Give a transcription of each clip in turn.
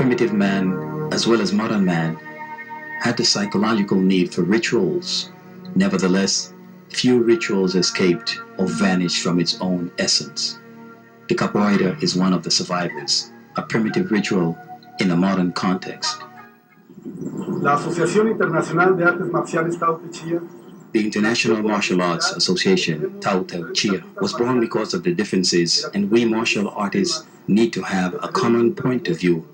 primitive man, as well as modern man, had the psychological need for rituals. Nevertheless, few rituals escaped or vanished from its own essence. The capoeira is one of the survivors, a primitive ritual in a modern context. La Asociación Internacional de Artes Marciales Tao Te Chía. The International Martial Arts Association, Tao Te Chía, was born because of the differences, and we martial artists need to have a common point of view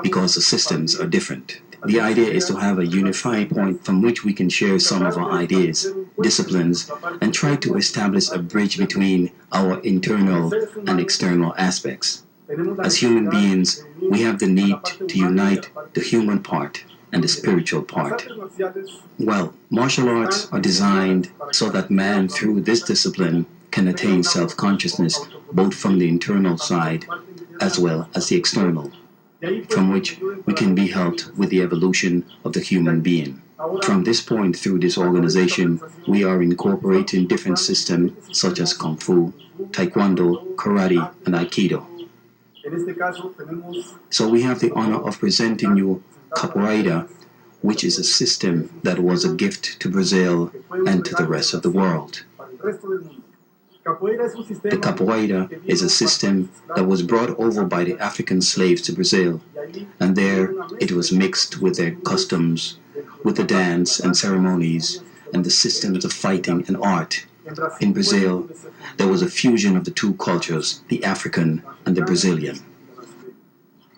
because the systems are different. The idea is to have a unifying point from which we can share some of our ideas, disciplines, and try to establish a bridge between our internal and external aspects. As human beings, we have the need to unite the human part and the spiritual part. Well, martial arts are designed so that man, through this discipline, can attain self-consciousness both from the internal side as well as the external, from which we can be helped with the evolution of the human being. From this point, through this organization, we are incorporating different systems such as Kung Fu, Taekwondo, Karate, and Aikido. So we have the honor of presenting you Capoeira, which is a system that was a gift to Brazil and to the rest of the world. The capoeira is a system that was brought over by the African slaves to Brazil, and there it was mixed with their customs, with the dance and ceremonies, and the systems of fighting and art. In Brazil, there was a fusion of the two cultures, the African and the Brazilian.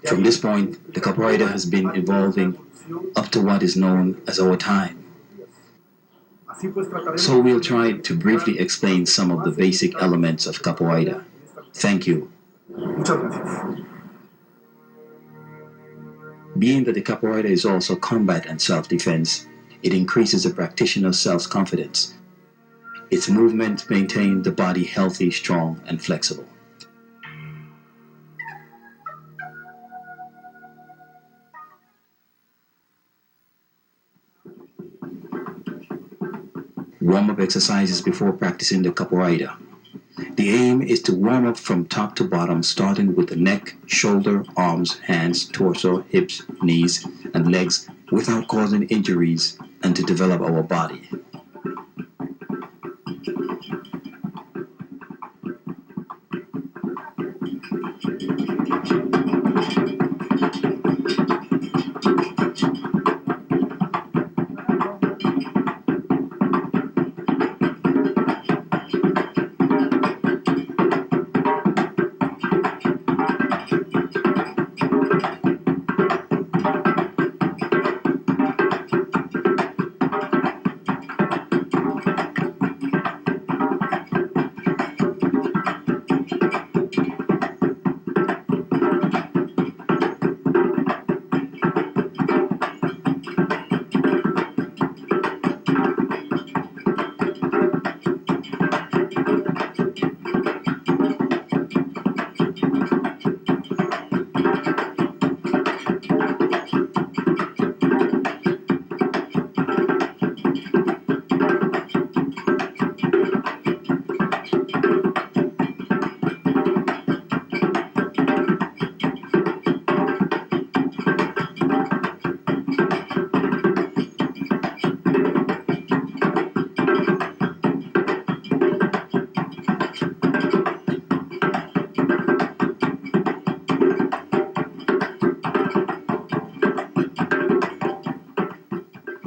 From this point, the capoeira has been evolving up to what is known as our time. So we'll try to briefly explain some of the basic elements of capoeira. Thank you. Being that the capoeira is also combat and self-defense, it increases the practitioner's self-confidence. Its movement maintains the body healthy, strong, and flexible. Warm-up exercises before practicing the capoeira. The aim is to warm up from top to bottom, starting with the neck, shoulder, arms, hands, torso, hips, knees, and legs without causing injuries, and to develop our body.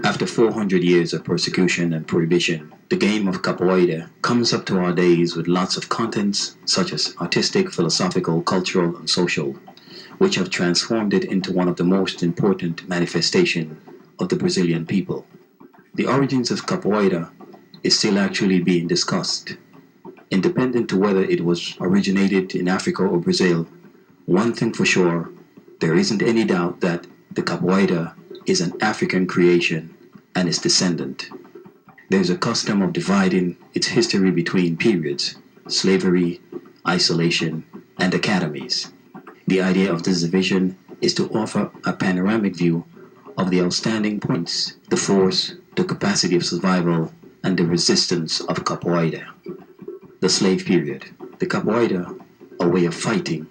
After 400 years of persecution and prohibition, the game of capoeira comes up to our days with lots of contents such as artistic, philosophical, cultural, and social, which have transformed it into one of the most important manifestations of the Brazilian people. The origins of capoeira is still actually being discussed. Independent to whether it was originated in Africa or Brazil, one thing for sure, there isn't any doubt that the capoeira is an African creation and its descendant. There's a custom of dividing its history between periods, slavery, isolation, and academies. The idea of this division is to offer a panoramic view of the outstanding points, the force, the capacity of survival, and the resistance of capoeira. The slave period. The capoeira, a way of fighting,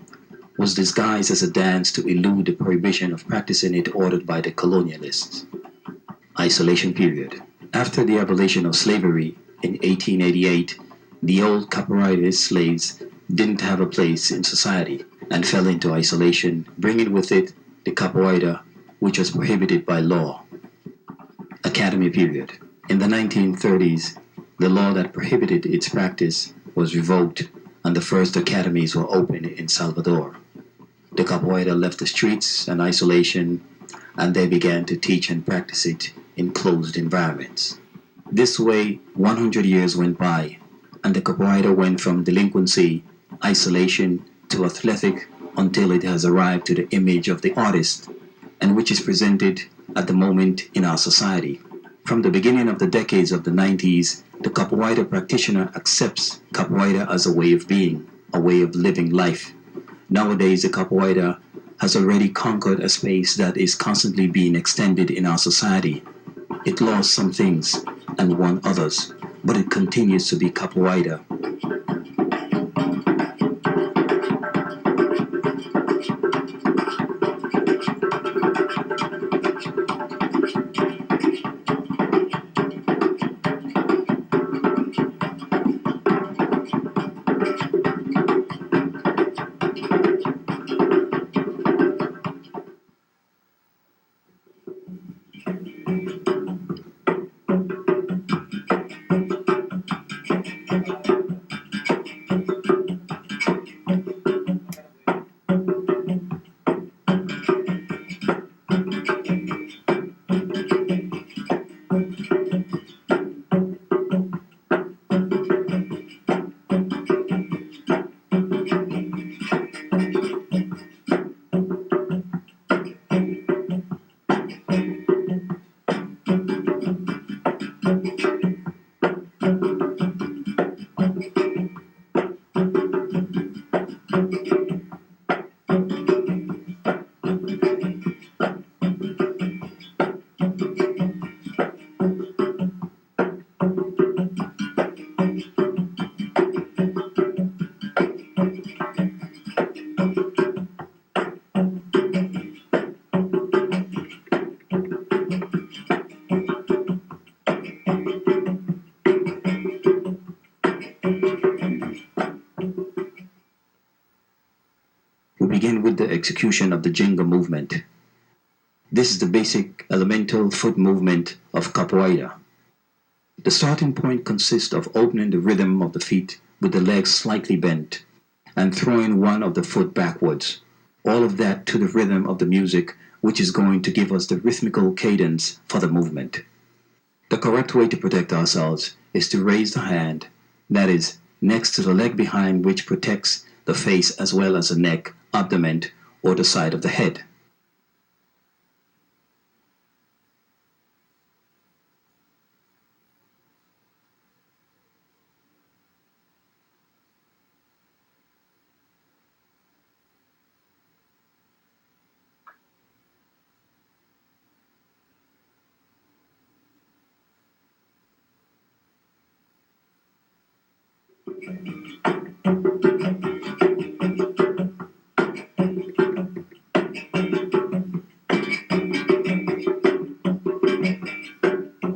was disguised as a dance to elude the prohibition of practicing it ordered by the colonialists. Isolation period. After the abolition of slavery in 1888, the old capoeira slaves didn't have a place in society and fell into isolation, bringing with it the capoeira, which was prohibited by law. Academy period. In the 1930s, the law that prohibited its practice was revoked and the first academies were opened in Salvador. The capoeira left the streets and isolation, and they began to teach and practice it in closed environments. This way, 100 years went by, and the capoeira went from delinquency, isolation, to athletic until it has arrived to the image of the artist, and which is presented at the moment in our society. From the beginning of the decades of the 90s, the capoeira practitioner accepts capoeira as a way of being, a way of living life. Nowadays, the capoeira has already conquered a space that is constantly being extended in our society. It lost some things and won others, but it continues to be capoeira. We begin with the execution of the Jenga movement. This is the basic elemental foot movement of capoeira. The starting point consists of opening the rhythm of the feet with the legs slightly bent and throwing one of the foot backwards. All of that to the rhythm of the music, which is going to give us the rhythmical cadence for the movement. The correct way to protect ourselves is to raise the hand, that is, next to the leg behind, which protects the face as well as the neck, abdomen, or the side of the head.